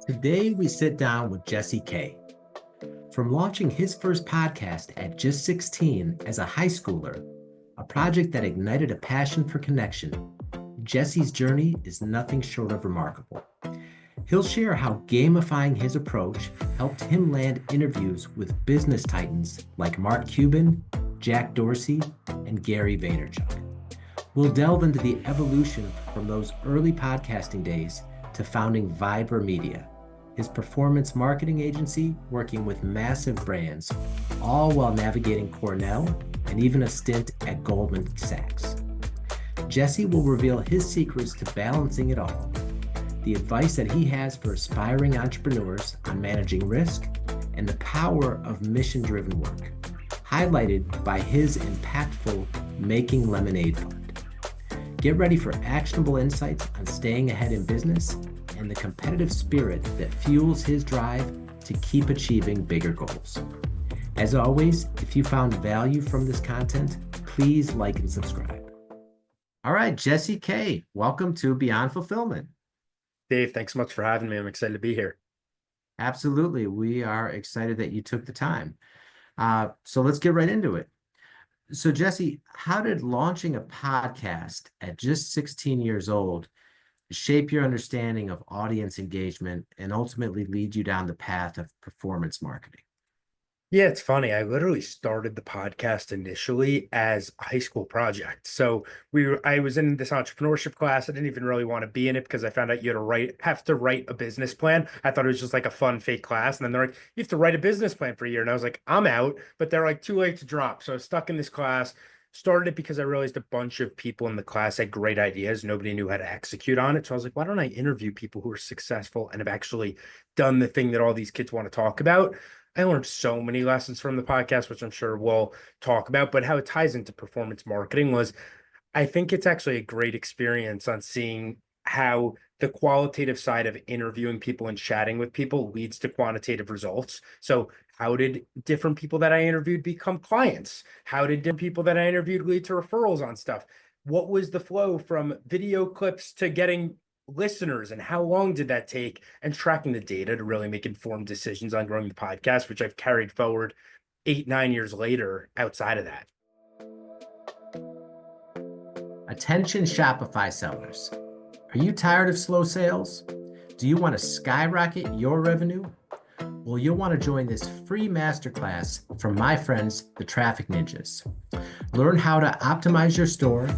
Today, we sit down with Jesse K. From launching his first podcast at just 16 as a high schooler, a project that ignited a passion for connection, Jesse's journey is nothing short of remarkable. He'll share how gamifying his approach helped him land interviews with business titans like Mark Cuban, Jack Dorsey, and Gary Vaynerchuk. We'll delve into the evolution from those early podcasting days to founding Vyber Media, his performance marketing agency working with massive brands, all while navigating Cornell and even a stint at Goldman Sachs. Jesse will reveal his secrets to balancing it all, the advice that he has for aspiring entrepreneurs on managing risk, and the power of mission-driven work, highlighted by his impactful Making Lemonade Fund. Get ready for actionable insights on staying ahead in business and the competitive spirit that fuels his drive to keep achieving bigger goals. As always, if you found value from this content, please like and subscribe. All right, Jesse K., welcome to Beyond Fulfillment. Dave, thanks so much for having me. I'm excited to be here. Absolutely. We are excited that you took the time. So let's get right into it. So Jesse, how did launching a podcast at just 16 years old shape your understanding of audience engagement and ultimately lead you down the path of performance marketing? Yeah, it's funny. I literally started the podcast initially as a high school project. So I was in this entrepreneurship class. I didn't even really want to be in it because I found out you have to write a business plan. I thought it was just like a fun fake class. And then they're like, you have to write a business plan for a year. And I was like, I'm out, but they're like too late to drop. So I was stuck in this class. Started it because I realized a bunch of people in the class had great ideas. Nobody knew how to execute on it. So I was like, why don't I interview people who are successful and have actually done the thing that all these kids want to talk about? I learned so many lessons from the podcast, which I'm sure we'll talk about, but how it ties into performance marketing was I think it's actually a great experience on seeing how the qualitative side of interviewing people and chatting with people leads to quantitative results. So how did different people that I interviewed become clients? How did different people that I interviewed lead to referrals on stuff? What was the flow from video clips to getting listeners, and how long did that take? And tracking the data to really make informed decisions on growing the podcast, which I've carried forward 8-9 years later outside of that. Attention Shopify sellers. Are you tired of slow sales? Do you want to skyrocket your revenue? Well, you'll want to join this free masterclass from my friends, the Traffic Ninjas. Learn how to optimize your store,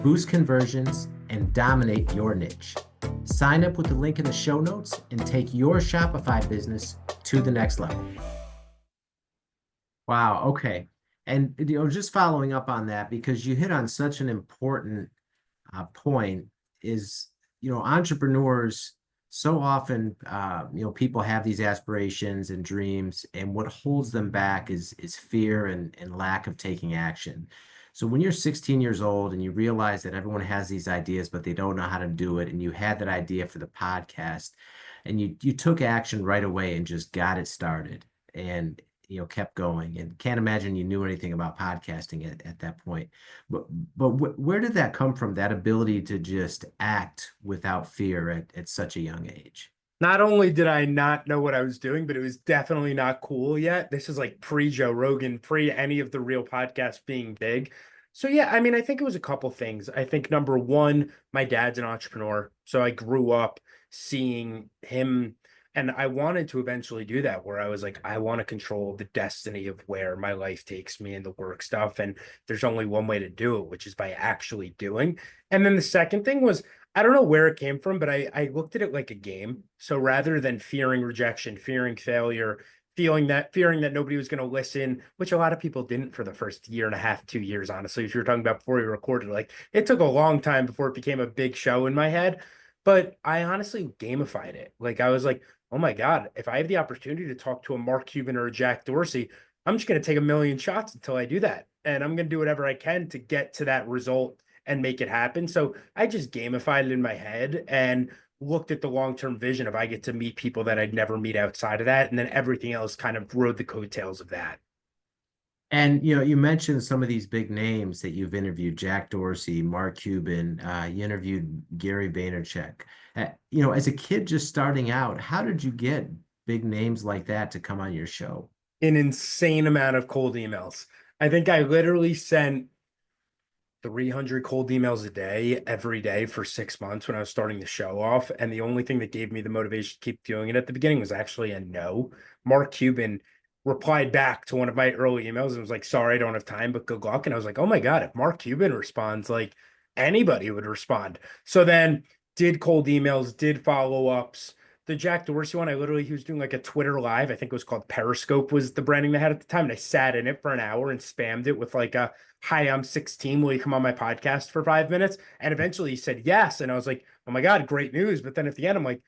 boost conversions, and dominate your niche. Sign up with the link in the show notes and take your Shopify business to the next level. Wow, okay. And just following up on that, because you hit on such an important point, is entrepreneurs so often people have these aspirations and dreams, and what holds them back is fear and lack of taking action. So when you're 16 years old and you realize that everyone has these ideas but they don't know how to do it, and you had that idea for the podcast and you took action right away and just got it started and kept going, and can't imagine you knew anything about podcasting at that point. But where did that come from, that ability to just act without fear at such a young age? Not only did I not know what I was doing, but it was definitely not cool yet. This is like pre-Joe Rogan, pre any of the real podcasts being big. So yeah, I mean, I think it was a couple things. I think number one, my dad's an entrepreneur. So I grew up seeing him, and I wanted to eventually do that, where I was like, I want to control the destiny of where my life takes me and the work stuff. And there's only one way to do it, which is by actually doing. And then the second thing was, I don't know where it came from, but I looked at it like a game. So rather than fearing rejection, fearing failure, fearing that nobody was going to listen, which a lot of people didn't for the first year and a half, 2 years, honestly, if you were talking about before we recorded, like it took a long time before it became a big show in my head. But I honestly gamified it. Like I was like, oh my God, if I have the opportunity to talk to a Mark Cuban or a Jack Dorsey, I'm just going to take a million shots until I do that. And I'm going to do whatever I can to get to that result and make it happen. So I just gamified it in my head and looked at the long-term vision of I get to meet people that I'd never meet outside of that. And then everything else kind of rode the coattails of that. And you mentioned some of these big names that you've interviewed: Jack Dorsey, Mark Cuban. You interviewed Gary Vaynerchuk. As a kid just starting out, how did you get big names like that to come on your show? An insane amount of cold emails. I think I literally sent 300 cold emails a day every day for 6 months when I was starting the show off. And the only thing that gave me the motivation to keep doing it at the beginning was actually a no. Mark Cuban replied back to one of my early emails and was like, sorry, I don't have time, but good luck. And I was like, oh my God, if Mark Cuban responds, like anybody would respond. So then did cold emails, did follow ups. The Jack Dorsey one, he was doing like a Twitter live. I think it was called Periscope was the branding they had at the time. And I sat in it for an hour and spammed it with like a, hi, I'm 16. Will you come on my podcast for 5 minutes? And eventually he said yes. And I was like, oh my God, great news. But then at the end, I'm like,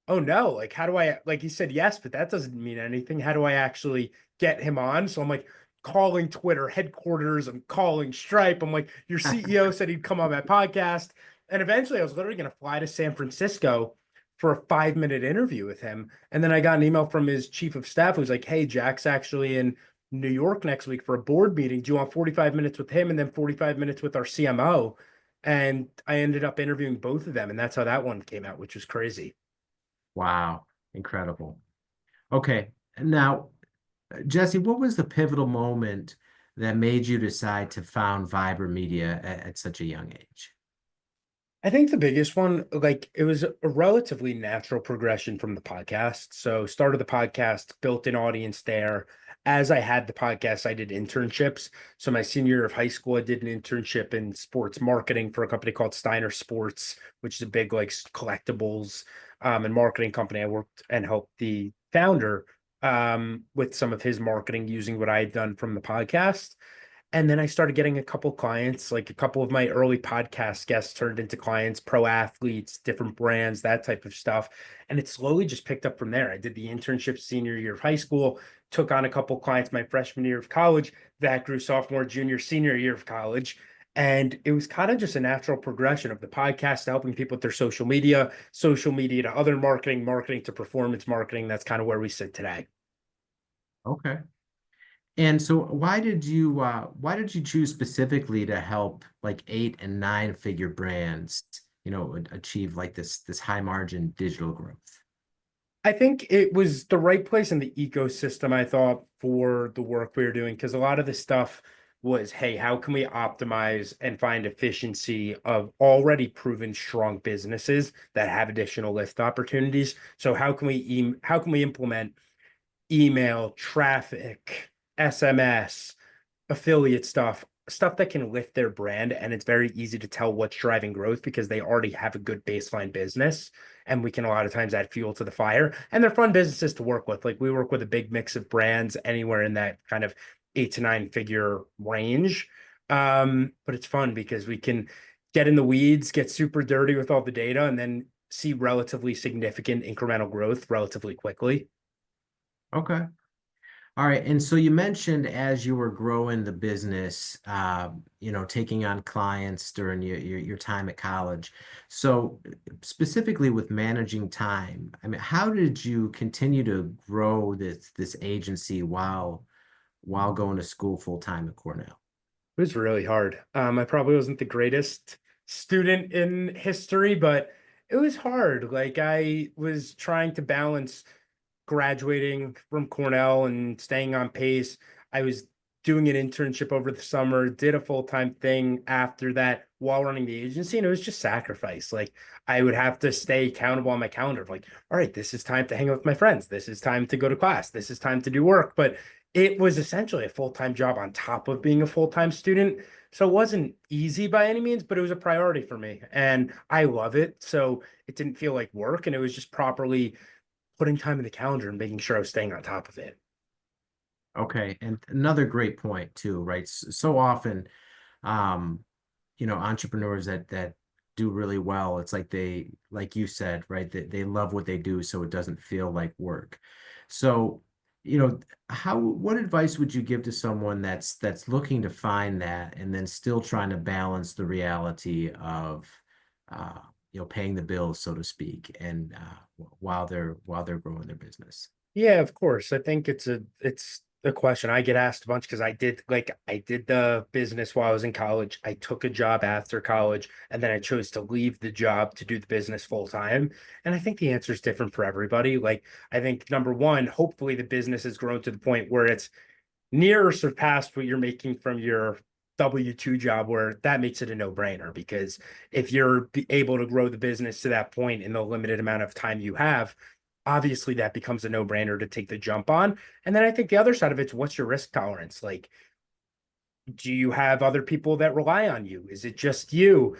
oh no, like, how do I, like, he said yes, but that doesn't mean anything. How do I actually get him on? So I'm like, calling Twitter headquarters. I'm calling Stripe. I'm like, your CEO said he'd come on my podcast. And eventually I was literally going to fly to San Francisco for a 5 minute interview with him. And then I got an email from his chief of staff who's like, hey, Jack's actually in New York next week for a board meeting. Do you want 45 minutes with him and then 45 minutes with our CMO? And I ended up interviewing both of them. And that's how that one came out, which was crazy. Wow, incredible. Okay, now, Jesse, what was the pivotal moment that made you decide to found Vyber Media at such a young age? I think the biggest one, like it was a relatively natural progression from the podcast. So started the podcast, built an audience there. As I had the podcast, I did internships. So my senior year of high school, I did an internship in sports marketing for a company called Steiner Sports, which is a big like collectibles and marketing company. I worked and helped the founder with some of his marketing using what I had done from the podcast. And then I started getting a couple clients, like a couple of my early podcast guests turned into clients, pro athletes, different brands, that type of stuff. And it slowly just picked up from there. I did the internship senior year of high school, took on a couple clients my freshman year of college, that grew sophomore, junior, senior year of college. And it was kind of just a natural progression of the podcast to helping people with their social media to other marketing, marketing to performance marketing. That's kind of where we sit today. Okay. And so why did you choose specifically to help like 8 and 9 figure brands, achieve like this high margin digital growth? I think it was the right place in the ecosystem, I thought, for the work we were doing, because a lot of the stuff was, hey, how can we optimize and find efficiency of already proven strong businesses that have additional lift opportunities? So how can we implement email, traffic, SMS, affiliate stuff that can lift their brand, and it's very easy to tell what's driving growth because they already have a good baseline business, and we can a lot of times add fuel to the fire, and they're fun businesses to work with. Like we work with a big mix of brands anywhere in that kind of 8 to 9 figure range. But it's fun because we can get in the weeds, get super dirty with all the data, and then see relatively significant incremental growth relatively quickly. Okay. All right. And so you mentioned as you were growing the business, taking on clients during your time at college. So specifically with managing time, I mean, how did you continue to grow this agency while going to school full time at Cornell? It was really hard. I probably wasn't the greatest student in history, but it was hard. Like I was trying to balance graduating from Cornell and staying on pace. I was doing an internship over the summer, did a full-time thing after that while running the agency, and it was just sacrifice. Like I would have to stay accountable on my calendar of like, all right, this is time to hang out with my friends. This is time to go to class. This is time to do work. But it was essentially a full-time job on top of being a full-time student. So it wasn't easy by any means, but it was a priority for me. And I love it. So it didn't feel like work. And it was just properly putting time in the calendar and making sure I was staying on top of it. Okay. And another great point too, right? So often, um, entrepreneurs that do really well, it's like like you said, right, they love what they do, so it doesn't feel like work. So, what advice would you give to someone that's looking to find that and then still trying to balance the reality of uh, paying the bills, so to speak, and while they're growing their business? Yeah, of course. I think it's the question I get asked a bunch because I did the business while I was in college. I took a job after college, and then I chose to leave the job to do the business full time. And I think the answer is different for everybody. Like, I think number one, hopefully the business has grown to the point where it's near or surpassed what you're making from your W-2 job, where that makes it a no-brainer. Because if you're able to grow the business to that point in the limited amount of time you have, obviously that becomes a no-brainer to take the jump on. And then I think the other side of it's, what's your risk tolerance? Like, do you have other people that rely on you? Is it just you?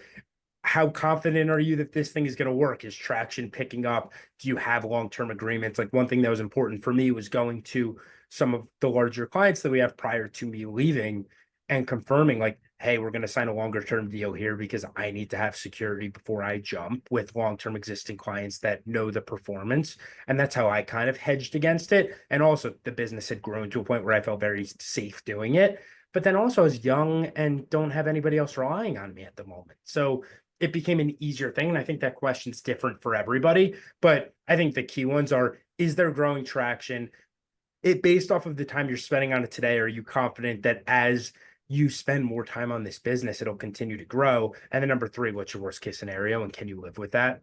How confident are you that this thing is going to work? Is traction picking up? Do you have long-term agreements? Like, one thing that was important for me was going to some of the larger clients that we have prior to me leaving and confirming, like, hey, we're going to sign a longer term deal here because I need to have security before I jump with long-term existing clients that know the performance. And that's how I kind of hedged against it. And also the business had grown to a point where I felt very safe doing it. But then also I was young and don't have anybody else relying on me at the moment. So it became an easier thing. And I think that question's different for everybody. But I think the key ones are, is there growing traction? It based off of the time you're spending on it today, are you confident that as you spend more time on this business, it'll continue to grow? And then number three, what's your worst case scenario? And can you live with that?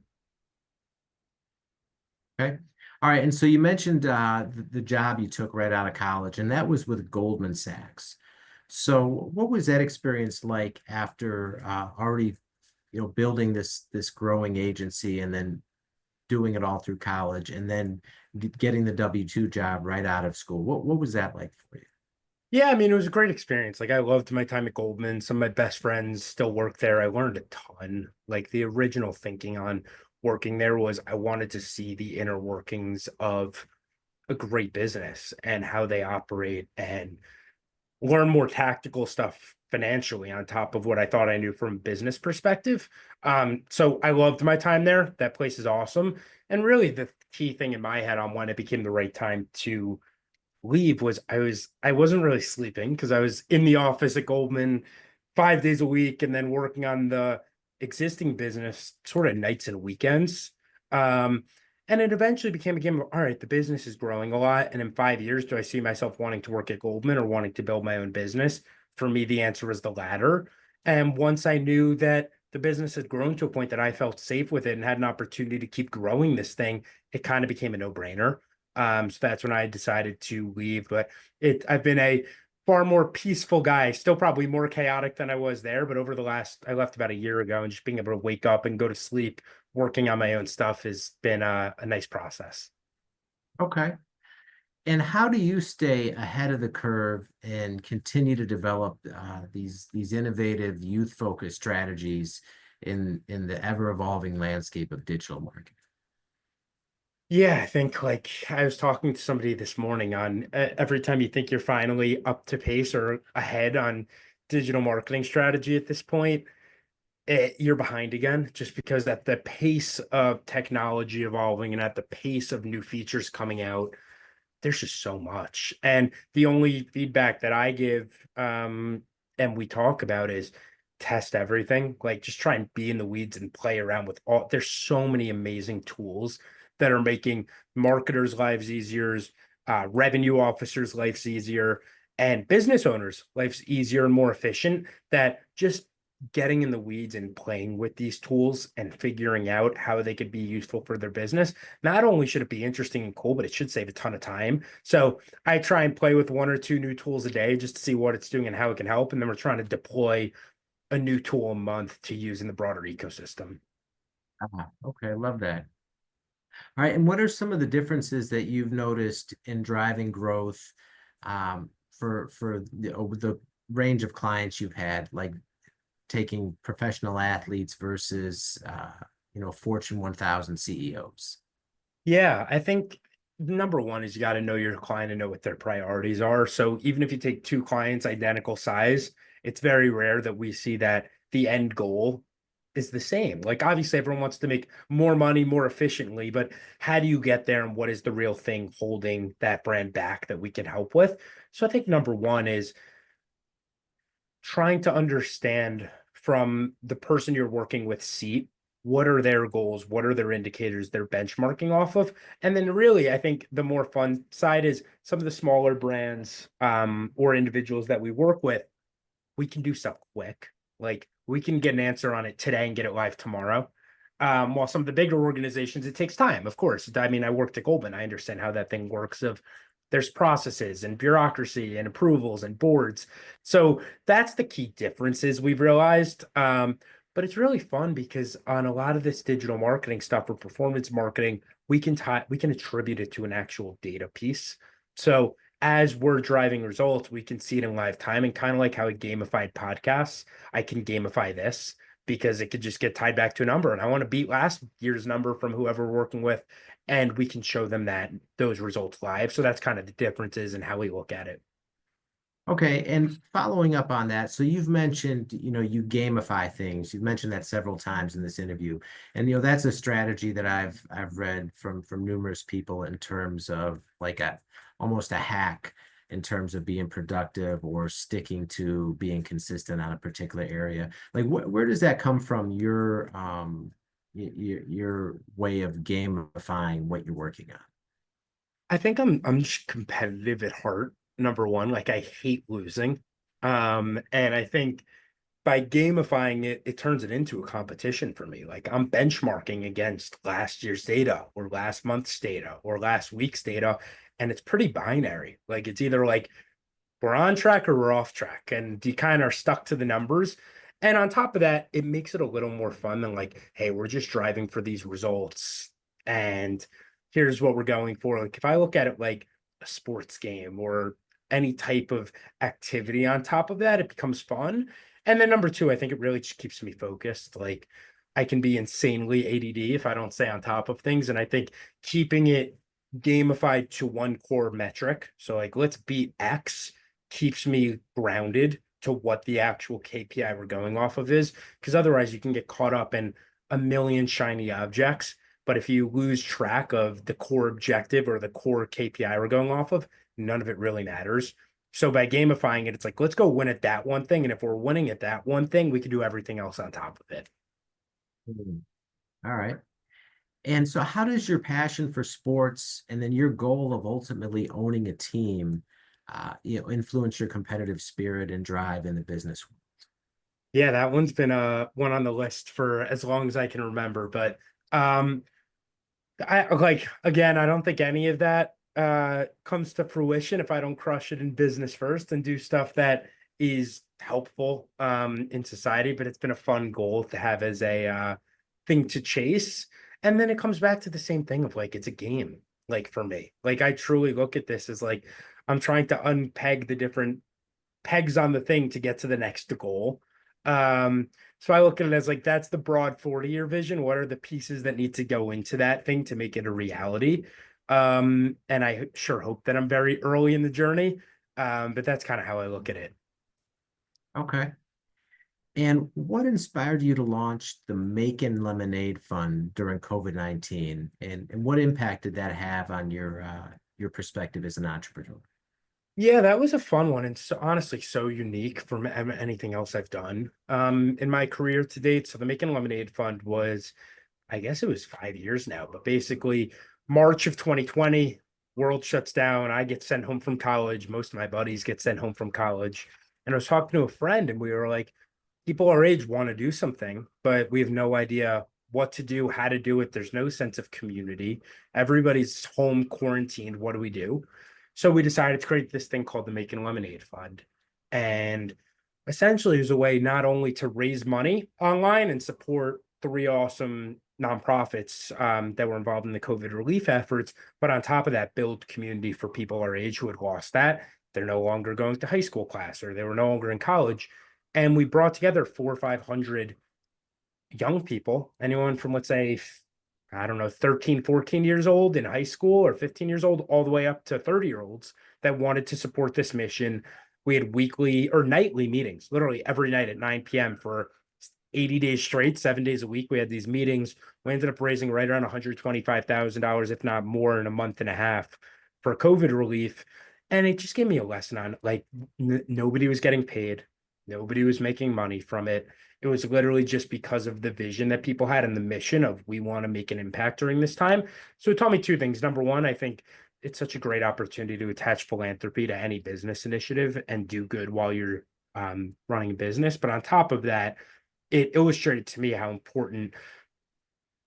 Okay. All right. And so you mentioned the job you took right out of college, and that was with Goldman Sachs. So what was that experience like after already, building this growing agency and then doing it all through college and then getting the W-2 job right out of school? What was that like for you? Yeah, I mean, it was a great experience. Like, I loved my time at Goldman. Some of my best friends still work there. I learned a ton. Like, the original thinking on working there was I wanted to see the inner workings of a great business and how they operate and learn more tactical stuff financially on top of what I thought I knew from a business perspective. So I loved my time there. That place is awesome. And really the key thing in my head on when it became the right time to leave was I wasn't really sleeping because I was in the office at Goldman 5 days a week and then working on the existing business sort of nights and weekends. Um, and it eventually became a game of, all right, the business is growing a lot. And in 5 years, do I see myself wanting to work at Goldman or wanting to build my own business? For me, the answer was the latter. And once I knew that the business had grown to a point that I felt safe with it and had an opportunity to keep growing this thing, it kind of became a no-brainer. So that's when I decided to leave. But I've been a far more peaceful guy, still probably more chaotic than I was there. But I left about a year ago, and just being able to wake up and go to sleep working on my own stuff has been a nice process. Okay. And how do you stay ahead of the curve and continue to develop these innovative youth-focused strategies in the ever-evolving landscape of digital marketing? Yeah, I think like I was talking to somebody this morning on every time you think you're finally up to pace or ahead on digital marketing strategy at this point, you're behind again, just because at the pace of technology evolving and at the pace of new features coming out, there's just so much. And the only feedback that I give, and we talk about is test everything. Like, just try and be in the weeds and play around with all. There's so many amazing tools that are making marketers' lives easier, revenue officers' lives easier, and business owners' lives easier and more efficient. That just getting in the weeds and playing with these tools and figuring out how they could be useful for their business. Not only should it be interesting and cool, but it should save a ton of time. So I try and play with one or two new tools a day just to see what it's doing and how it can help. And then we're trying to deploy a new tool a month to use in the broader ecosystem. Okay, I love that. All right, and what are some of the differences that you've noticed in driving growth for the range of clients you've had, like taking professional athletes versus Fortune 1000 CEOs? Yeah, I think number one is you got to know your client and know what their priorities are. So even if you take two clients identical size, it's very rare that we see that the end goal is the same. Like, obviously everyone wants to make more money more efficiently, but how do you get there and what is the real thing holding that brand back that we can help with? So I think number one is trying to understand from the person you're working with seat what are their goals, what are their indicators they're benchmarking off of. And then really, I think the more fun side is some of the smaller brands or individuals that we work with, we can do stuff quick. Like we can get an answer on it today and get it live tomorrow. While some of the bigger organizations, it takes time, of course. I mean, I worked at Goldman. I understand how that thing works of there's processes and bureaucracy and approvals and boards. So that's the key differences we've realized. But it's really fun because on a lot of this digital marketing stuff or performance marketing, we can attribute it to an actual data piece. So as we're driving results, we can see it in live time, and kind of like how a gamified podcasts, I can gamify this because it could just get tied back to a number. And I want to beat last year's number from whoever we're working with, and we can show them those results live. So that's kind of the differences in how we look at it. Okay, and following up on that, so you've mentioned, you gamify things. You've mentioned that several times in this interview, and that's a strategy that I've read from numerous people in terms of like a almost a hack in terms of being productive or sticking to being consistent on a particular area. Like, where does that come from? Your way of gamifying what you're working on. I think I'm just competitive at heart. Number one, like I hate losing. And I think by gamifying it, it turns it into a competition for me. Like I'm benchmarking against last year's data or last month's data or last week's data. And it's pretty binary. Like it's either like we're on track or we're off track. And you kind of are stuck to the numbers. And on top of that, it makes it a little more fun than like, hey, we're just driving for these results. And here's what we're going for. Like if I look at it like a sports game or any type of activity on top of that, it becomes fun. And then number two, I think it really just keeps me focused. Like I can be insanely ADD if I don't stay on top of things. And I think keeping it gamified to one core metric. So like let's beat X keeps me grounded to what the actual KPI we're going off of is. Because otherwise you can get caught up in a million shiny objects. But if you lose track of the core objective or the core KPI we're going off of, none of it really matters. So by gamifying it, it's like, let's go win at that one thing. And if we're winning at that one thing, we can do everything else on top of it. Hmm. All right. And so how does your passion for sports and then your goal of ultimately owning a team, influence your competitive spirit and drive in the business? Yeah, that one's been one on the list for as long as I can remember. But I like again, I don't think any of that comes to fruition if I don't crush it in business first and do stuff that is helpful in society. But it's been a fun goal to have as a thing to chase. And then it comes back to the same thing of like it's a game, like for me. Like I truly look at this as like I'm trying to unpeg the different pegs on the thing to get to the next goal. So I look at it as like that's the broad 40-year vision. What are the pieces that need to go into that thing to make it a reality? And I sure hope that I'm very early in the journey. But that's kind of how I look at it. Okay. And what inspired you to launch the Making Lemonade Fund during COVID-19? And what impact did that have on your perspective as an entrepreneur? Yeah, that was a fun one and so honestly so unique from anything else I've done in my career to date. So the Making Lemonade Fund was, I guess it was 5 years now, but basically March of 2020, world shuts down. I get sent home from college. Most of my buddies get sent home from college. And I was talking to a friend and we were like, people our age want to do something, but we have no idea what to do, how to do it. There's no sense of community. Everybody's home quarantined. What do we do? So we decided to create this thing called the Making Lemonade Fund. And essentially is a way not only to raise money online and support three awesome nonprofits that were involved in the COVID relief efforts, but on top of that, build community for people our age who had lost that. They're no longer going to high school class or they were no longer in college. And we brought together 400 or 500 young people, anyone from, let's say, I don't know, 13, 14 years old in high school or 15 years old, all the way up to 30-year-olds that wanted to support this mission. We had weekly or nightly meetings, literally every night at 9 p.m. for 80 days straight, 7 days a week. We had these meetings. We ended up raising right around $125,000, if not more, in a month and a half for COVID relief. And it just gave me a lesson on like nobody was getting paid. Nobody was making money from it. It was literally just because of the vision that people had and the mission of we want to make an impact during this time. So it taught me two things. Number one, I think it's such a great opportunity to attach philanthropy to any business initiative and do good while you're running a business. But on top of that, it illustrated to me how important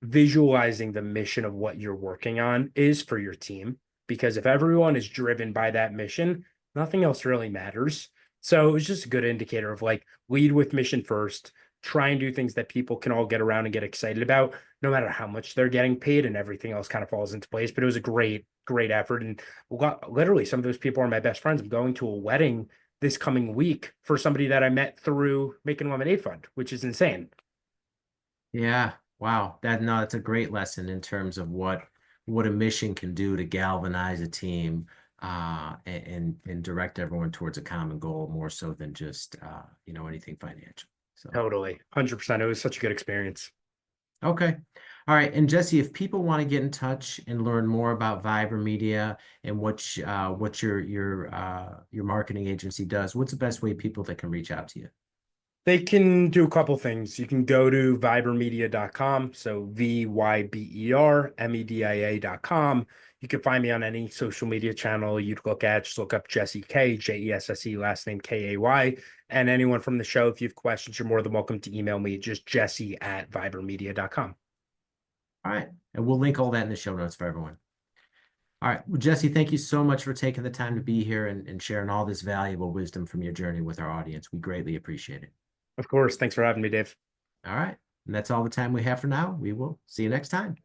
visualizing the mission of what you're working on is for your team. Because if everyone is driven by that mission, nothing else really matters. So it was just a good indicator of like lead with mission first, try and do things that people can all get around and get excited about, no matter how much they're getting paid, and everything else kind of falls into place. But it was a great effort. And literally, some of those people are my best friends. I'm going to a wedding this coming week for somebody that I met through Making Lemonade Fund, which is insane. Yeah. Wow. That's a great lesson in terms of what a mission can do to galvanize a team and direct everyone towards a common goal more so than just anything financial. So Totally. 100%. It was such a good experience. okay. All right. And Jesse, if people want to get in touch and learn more about Vyber Media and what your marketing agency does, what's the best way people that can reach out to you? They can do a couple things. You can go to vybermedia.com. So VYBERMEDIA.com. You can find me on any social media channel you'd look at. Just look up Jesse K, Jesse, last name Kay. And anyone from the show, if you have questions, you're more than welcome to email me, just jesse@vybermedia.com. All right. And we'll link all that in the show notes for everyone. All right. Well, Jesse, thank you so much for taking the time to be here and sharing all this valuable wisdom from your journey with our audience. We greatly appreciate it. Of course. Thanks for having me, Dave. All right. And that's all the time we have for now. We will see you next time.